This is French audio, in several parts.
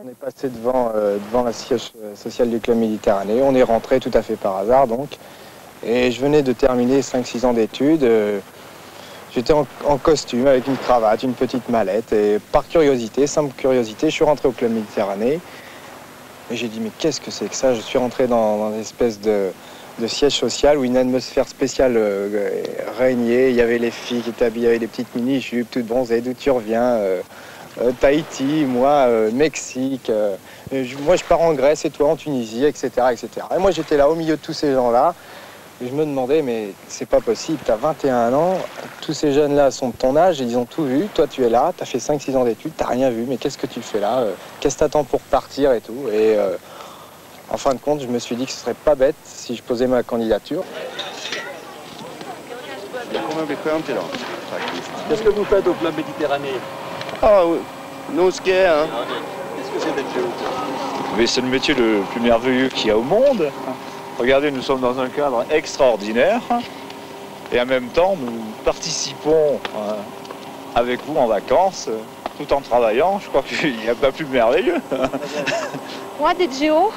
On est passé devant la siège social du Club Méditerranée. On est rentré tout à fait par hasard donc. Et je venais de terminer 5-6 ans d'études. J'étais en costume avec une cravate, une petite mallette. Et par curiosité, simple curiosité, je suis rentré au Club Méditerranée. Et j'ai dit mais qu'est-ce que c'est que ça? Je suis rentré dans une espèce de siège social où une atmosphère spéciale régnait. Il y avait les filles qui étaient habillées avec des petites mini-jupes, toutes bronzées. D'où tu reviens? Tahiti, moi, Mexique. Moi, je pars en Grèce et toi en Tunisie, etc., etc. Et moi, j'étais là au milieu de tous ces gens-là. Et je me demandais, mais c'est pas possible, tu as 21 ans, tous ces jeunes-là sont de ton âge, ils ont tout vu. Toi, tu es là, tu as fait 5-6 ans d'études, tu n'as rien vu, mais qu'est-ce que tu fais là? Qu'est-ce que tu attends pour partir et tout? Et en fin de compte, je me suis dit que ce serait pas bête si je posais ma candidature. Qu'est-ce que vous faites au Club Méditerranée? Ah oui, nous ski, hein. Qu'est-ce que c'est d'être géo? Mais c'est le métier le plus merveilleux qu'il y a au monde. Regardez, nous sommes dans un cadre extraordinaire et en même temps, nous participons avec vous en vacances tout en travaillant. Je crois qu'il n'y a pas plus merveilleux. Moi, d'être géo,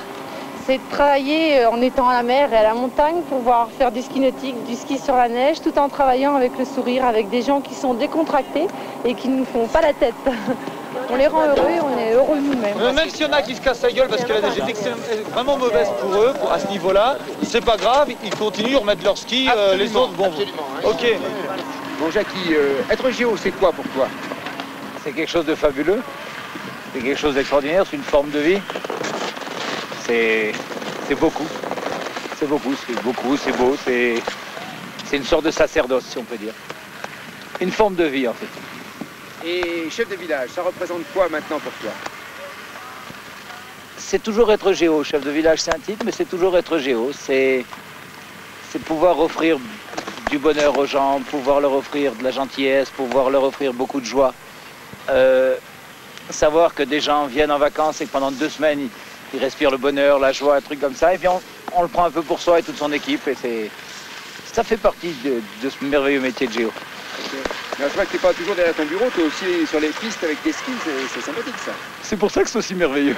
c'est de travailler en étant à la mer et à la montagne pour pouvoir faire du ski nautique, du ski sur la neige, tout en travaillant avec le sourire, avec des gens qui sont décontractés et qui ne nous font pas la tête. On les rend heureux et on est heureux nous-mêmes. Même s'il y en a qui se cassent la gueule parce que la neige est vraiment mauvaise pour eux, à ce niveau-là, c'est pas grave, ils continuent, remettent leur ski, les autres, bon. Absolument, hein. Ok. Bon, Jackie, être géo, c'est quoi pour toi? C'est quelque chose de fabuleux, c'est quelque chose d'extraordinaire, c'est une forme de vie. C'est beaucoup, c'est beaucoup, c'est beau, c'est une sorte de sacerdoce, si on peut dire. Une forme de vie, en fait. Et chef de village, ça représente quoi maintenant pour toi? C'est toujours être géo. Chef de village, c'est un titre, mais c'est toujours être géo. C'est pouvoir offrir du bonheur aux gens, pouvoir leur offrir de la gentillesse, pouvoir leur offrir beaucoup de joie. Savoir que des gens viennent en vacances et que pendant 2 semaines, ils respirent le bonheur, la joie, un truc comme ça. Et puis on le prend un peu pour soi et toute son équipe. Et ça fait partie de ce merveilleux métier de géo. Okay. Mais je vois que tu n'es pas toujours derrière ton bureau, tu es aussi sur les pistes avec tes skis, c'est sympathique ça. C'est pour ça que c'est aussi merveilleux.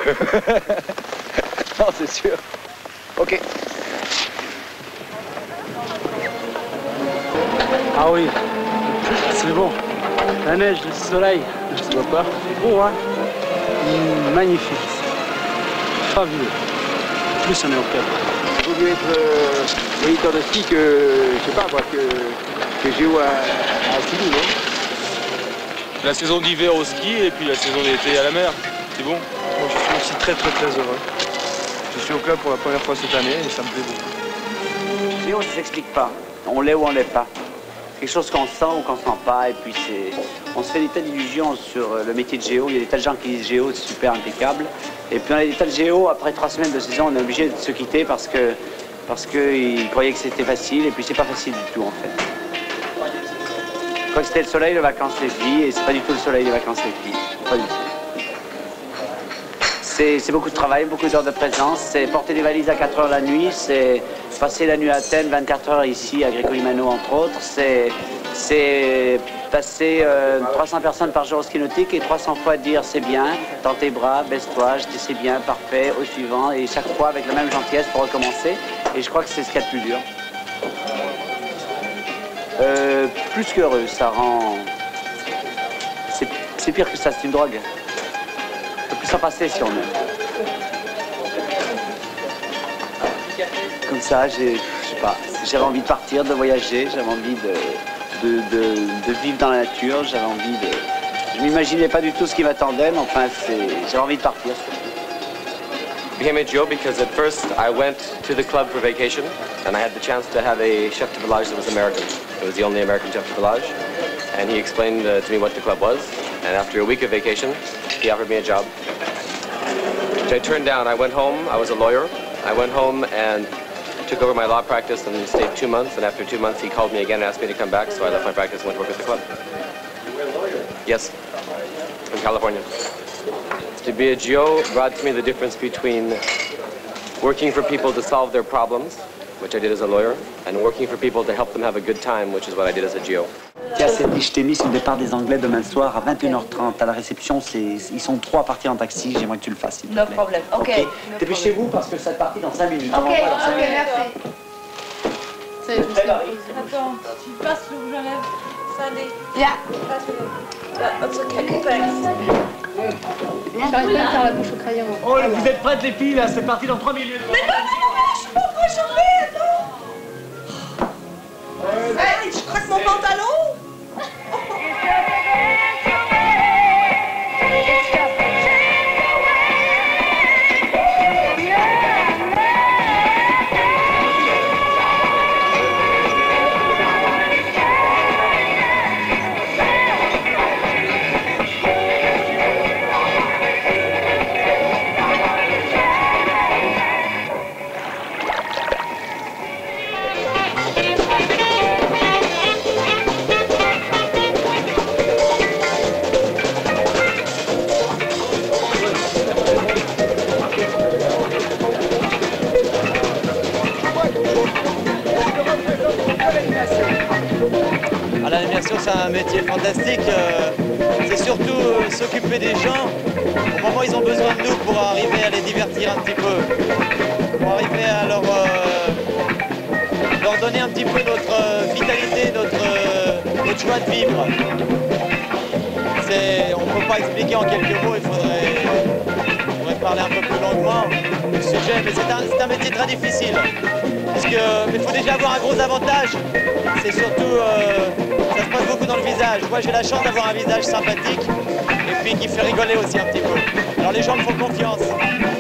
Non, c'est sûr. Ok. Ah oui, c'est bon. La neige, le soleil, je ne vois pas. C'est beau, hein? Magnifique. Fabuleux. En plus, on est au Cap. Il vaut mieux être moniteur de ski que, je sais pas moi, que géo à Sydney, non? La saison d'hiver au ski et puis la saison d'été à la mer. C'est bon. Moi, je suis aussi très heureux. Je suis au club pour la première fois cette année et ça me plaît beaucoup. Géo, ça ne s'explique pas. On l'est ou on l'est pas. Quelque chose qu'on sent ou qu'on sent pas. Et puis on se fait des tas d'illusions sur le métier de géo. Il y a des tas de gens qui disent géo, c'est super impeccable. Et puis on a des tas de géo, après 3 semaines de saison, on est obligé de se quitter parce qu'ils croyaient que c'était facile. Et puis c'est pas facile du tout en fait. Je crois que c'était le soleil, les vacances, les filles, et c'est pas du tout le soleil, les vacances, les filles. Pas du tout. C'est beaucoup de travail, beaucoup d'heures de présence, c'est porter des valises à 4 heures la nuit, c'est passer la nuit à Athènes, 24 heures ici, à Gréco-Limano entre autres, c'est passer 300 personnes par jour au ski nautique et 300 fois dire c'est bien, dans tes bras, baisse-toi, je dis c'est bien, parfait, au suivant, et chaque fois avec la même gentillesse pour recommencer, et je crois que c'est ce qu'il y a de plus dur. Plus qu'heureux, ça rend... C'est pire que ça, c'est une drogue. On peut plus s'en passer si on aime. Comme ça, je sais pas, j'avais envie de partir, de voyager, j'avais envie de vivre dans la nature, j'avais envie de... Je m'imaginais pas du tout ce qui m'attendait, mais enfin, j'avais envie de partir. Became a Geo because at first I went to the club for vacation and I had the chance to have a chef de village that was American. It was the only American chef de village, and he explained to me what the club was, and after a week of vacation he offered me a job, which I turned down. I went home, I was a lawyer, I went home and took over my law practice and stayed 2 months, and after 2 months he called me again and asked me to come back, so I left my practice and went to work at the club. You were a lawyer? Yes, in California. To be a Geo brought to me the difference between working for people to solve their problems, which I did as a lawyer, and working for people to help them have a good time, which is what I did as a Geo. Tiens, je t'ai mis sur le départ des Anglais demain soir à 21h30 à la réception. Ils sont 3 à partir en taxi. J'aimerais que tu le fasses, s'il te plaît. No problème. Ok. Dépêchez-vous parce que ça part dans 5 minutes. Ok, merci. Attends, tu passes le rouge à lèvres. Sandy. Yeah. That's okay, thanks. J'arrive pas à faire la bouche au crayon. Oh, vous êtes prêtes les filles, là, c'est parti dans 3 minutes. Mais non, je suis pas cochonnée, attends. Hey, je craque mon pantalon. L'animation, c'est un métier fantastique. C'est surtout s'occuper des gens au moment où ils ont besoin de nous pour arriver à les divertir un petit peu, pour arriver à leur donner un petit peu notre vitalité, notre joie de vivre. On ne peut pas expliquer en quelques mots, il faudrait parler un peu plus longuement du sujet, mais c'est un métier très difficile. Parce qu'il faut déjà avoir un gros avantage, c'est surtout, ça se passe beaucoup dans le visage. Moi j'ai la chance d'avoir un visage sympathique et puis qui fait rigoler aussi un petit peu. Alors les gens me font confiance.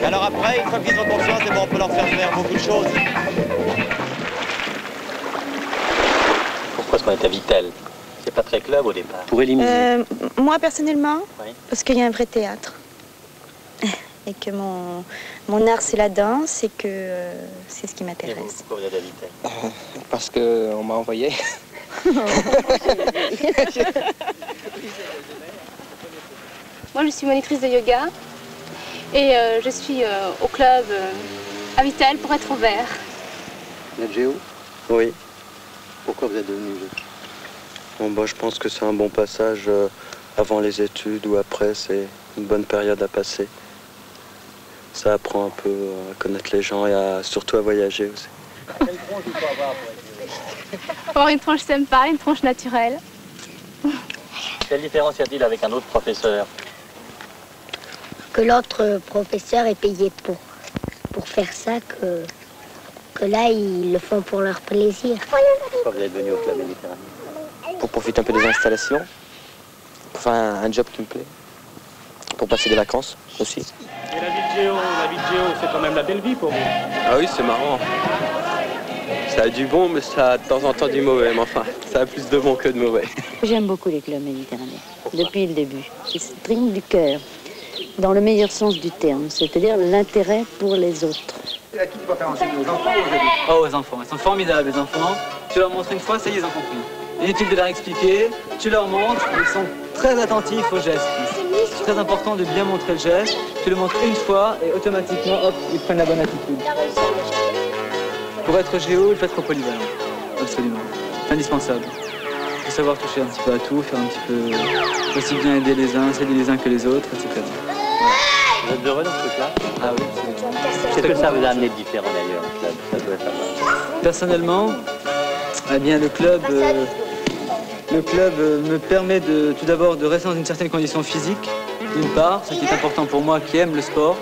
Alors après, une fois qu'ils ont confiance, on peut leur faire beaucoup de choses. Pourquoi est-ce qu'on est à Vittel? C'est pas très club au départ. Pour éliminer. Moi personnellement, oui. Parce qu'il y a un vrai théâtre. Et que mon art c'est la danse et que c'est ce qui m'intéresse. Pourquoi vous êtes à Vittel? Parce qu'on m'a envoyé. Moi je suis monitrice de yoga et je suis au club à Vittel pour être au vert. Vous êtes géo? Oui. Pourquoi vous êtes devenu géo? Bon, je pense que c'est un bon passage avant les études ou après, c'est une bonne période à passer. Ça apprend un peu à connaître les gens et surtout à voyager aussi. Quelle tronche il faut avoir pour avoir une tronche sympa, une tronche naturelle. Quelle différence y a-t-il avec un autre professeur? Que l'autre professeur est payé pour faire ça, que là, ils le font pour leur plaisir. Pourquoi vous êtes venu au club méditerranéen? Pour profiter un peu des installations, pour faire un job qui me plaît, pour passer des vacances aussi. Et la vie de Géo, c'est quand même la belle vie pour vous. Ah oui, c'est marrant. Ça a du bon, mais ça a de temps en temps du mauvais. Mais enfin, ça a plus de bon que de mauvais. J'aime beaucoup les clubs méditerranéens, depuis le début. J'exprime du cœur, dans le meilleur sens du terme, c'est-à-dire l'intérêt pour les autres. À qui tu vas faire enseigner, aux enfants ou aux adultes? Oh, aux enfants, ils sont formidables les enfants. Tu leur montres une fois, ça y est, ils ont compris. Inutile de leur expliquer, tu leur montres, ils sont très attentifs aux gestes. C'est très important de bien montrer le geste. Tu le montres une fois et automatiquement, hop, ils prennent la bonne attitude. Pour être géo, il faut être polyvalent. Absolument. C'est indispensable. Il faut savoir toucher un petit peu à tout, faire un petit peu aussi bien aider les uns que les autres, etc. Vous êtes heureux dans ce truc-là? Ah oui, Qu'est-ce que ça vous a amené de différent d'ailleurs, le club? Ça doit être pas. Personnellement, eh bien, le club me permet tout d'abord de rester dans une certaine condition physique, d'une part, ce qui est important pour moi qui aime le sport,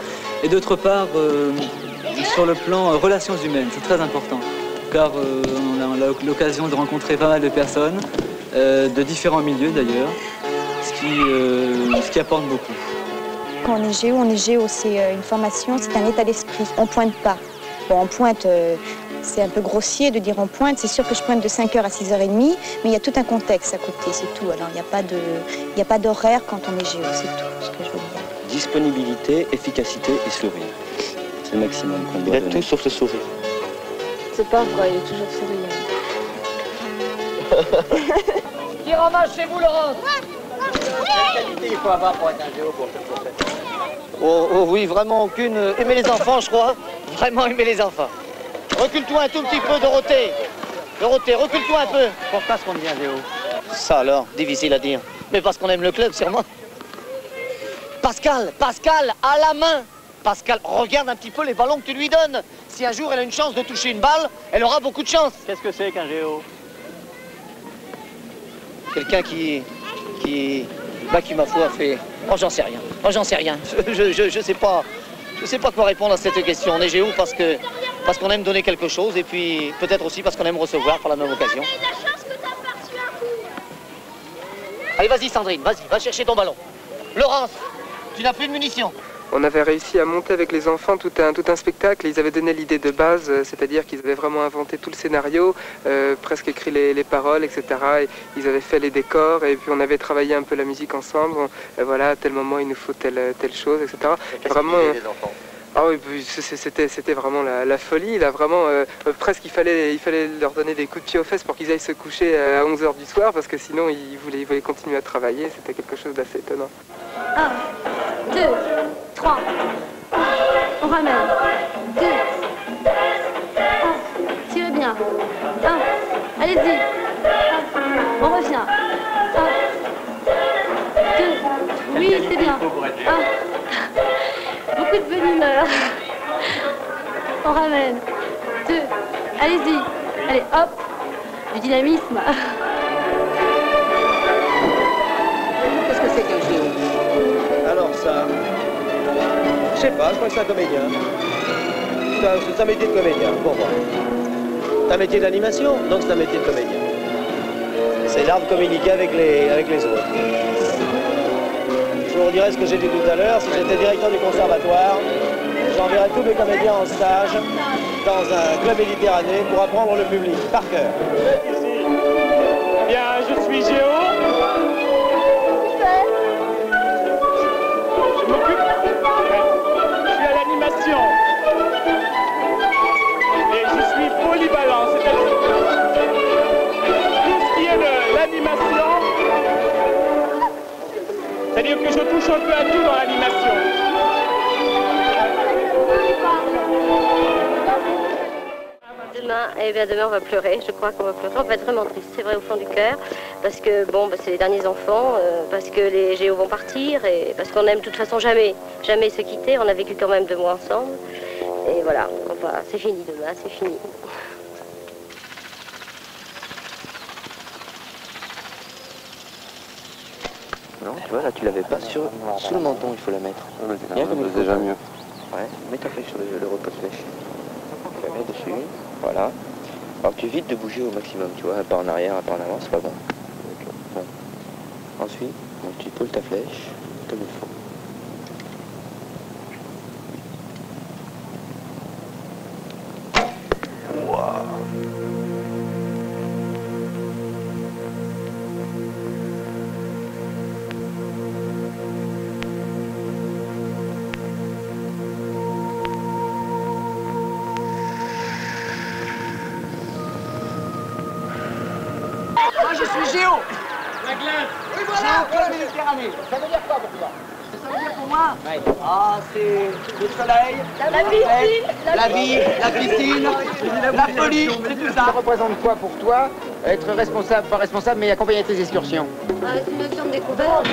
et d'autre part, sur le plan relations humaines, c'est très important, car on a l'occasion de rencontrer pas mal de personnes, de différents milieux d'ailleurs, ce qui apporte beaucoup. Quand on est géo, c'est une formation, c'est un état d'esprit. On pointe pas. Bon, on pointe, c'est un peu grossier de dire on pointe. C'est sûr que je pointe de 5h à 6h30, mais il y a tout un contexte à côté, c'est tout. Alors, il n'y a pas d'horaire quand on est géo, c'est tout ce que je veux dire. Disponibilité, efficacité et sourire. C'est le maximum qu'on doit donner. Il y a tout sauf le sourire. C'est pas vrai, il est toujours souriant. Qui ramasse chez vous, Laurence? Quelle qualité il faut avoir pour être un géo pour cette profession? Oh oui, vraiment aucune. Aimer les enfants, je crois. Vraiment aimer les enfants. Recule-toi un tout petit peu, Dorothée. Dorothée, recule-toi un peu. Pourquoi est-ce qu'on devient géo? Ça alors, difficile à dire. Mais parce qu'on aime le club, sûrement. Pascal, à la main. Pascal, regarde un petit peu les ballons que tu lui donnes. Si un jour elle a une chance de toucher une balle, elle aura beaucoup de chance. Qu'est-ce que c'est qu'un géo? Quelqu'un qui ma foi, fait... Oh, j'en sais rien. Oh, j'en sais rien. Je sais pas. Je sais pas quoi répondre à cette question. On est géo parce qu'on aime donner quelque chose et puis peut-être aussi parce qu'on aime recevoir par la même occasion. Allez, vas-y Sandrine, vas-y, va chercher ton ballon. Laurence, tu n'as plus de munitions. On avait réussi à monter avec les enfants tout un spectacle. Ils avaient donné l'idée de base, c'est-à-dire qu'ils avaient vraiment inventé tout le scénario, presque écrit les paroles, etc. Et ils avaient fait les décors et puis on avait travaillé un peu la musique ensemble. Voilà, à tel moment il nous faut telle chose, etc. Vraiment. Ah oui, c'était vraiment la folie. Là, vraiment, presque il fallait leur donner des coups de pied aux fesses pour qu'ils aillent se coucher à 11 h du soir parce que sinon ils voulaient continuer à travailler. C'était quelque chose d'assez étonnant. 1, 2, 3. On ramène. 2. 1. Tirez bien. 1. Allez-y. On revient. 1. 2. Oui, c'est bien. 1. Beaucoup de bonne humeur. On ramène. 2. Allez-y. Allez, hop. Du dynamisme. Qu'est-ce que c'est qu'un géo? Alors ça... Je sais pas, je crois que c'est un comédien. C'est un métier de comédien, pour moi. C'est un métier d'animation, donc c'est un métier de comédien. C'est l'art de communiquer avec les autres. Je vous redirai ce que j'ai dit tout à l'heure. Si j'étais directeur du conservatoire, j'enverrais tous mes comédiens en stage dans un club méditerranéen pour apprendre le public, par cœur. Bien, je suis Géo. Je m'occupe. Je suis à l'animation. Et je suis polyvalent, c'est-à-dire tout ce qui est de l'animation. C'est-à-dire que je touche un peu à tout dans l'animation. Demain, on va pleurer, je crois qu'on va pleurer, on va être vraiment triste, c'est vrai, au fond du cœur, parce que bon, c'est les derniers enfants, parce que les géos vont partir, et parce qu'on aime de toute façon jamais se quitter, on a vécu quand même 2 mois ensemble, et voilà, c'est fini demain, c'est fini. Non, tu vois, là, tu l'avais pas sous le menton, il faut la mettre. Bien comme il faut. Déjà mieux. Ouais, mets ta flèche sur le repos de flèche. Tu la mets dessus, voilà. Alors tu évites de bouger au maximum, tu vois, un pas en arrière, un pas en avant, c'est pas bon. Bon. Ensuite, donc, tu poses ta flèche comme il faut. Moi, je suis Géo. La glace. Oui, voilà. Géo Méditerranée. Ça veut dire quoi pour toi? Ça veut dire pour moi? Ah, c'est le soleil, La piscine, la vie, la piscine, la folie, c'est tout ça. Ça représente quoi pour toi? Être responsable, pas responsable, mais accompagner tes excursions? C'est une action de découverte.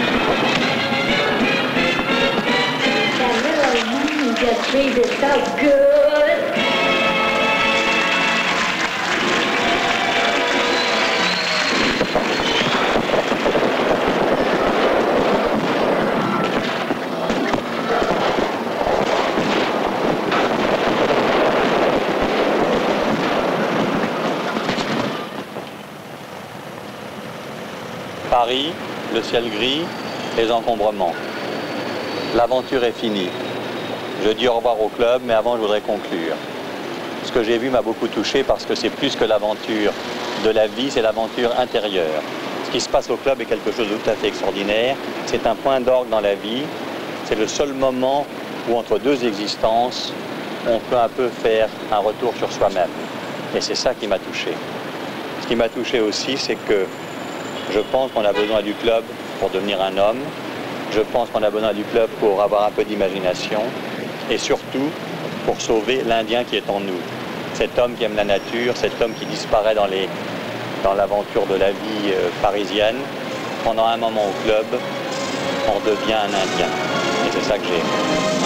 Paris, le ciel gris, les encombrements. L'aventure est finie. Je dis au revoir au club, mais avant je voudrais conclure. Ce que j'ai vu m'a beaucoup touché parce que c'est plus que l'aventure de la vie, c'est l'aventure intérieure. Ce qui se passe au club est quelque chose de tout à fait extraordinaire. C'est un point d'orgue dans la vie. C'est le seul moment où entre 2 existences, on peut un peu faire un retour sur soi-même. Et c'est ça qui m'a touché. Ce qui m'a touché aussi, c'est que je pense qu'on a besoin du club pour devenir un homme. Je pense qu'on a besoin du club pour avoir un peu d'imagination. Et surtout, pour sauver l'Indien qui est en nous. Cet homme qui aime la nature, cet homme qui disparaît dans dans l'aventure de la vie parisienne. Pendant un moment au club, on devient un Indien. Et c'est ça que j'ai aimé.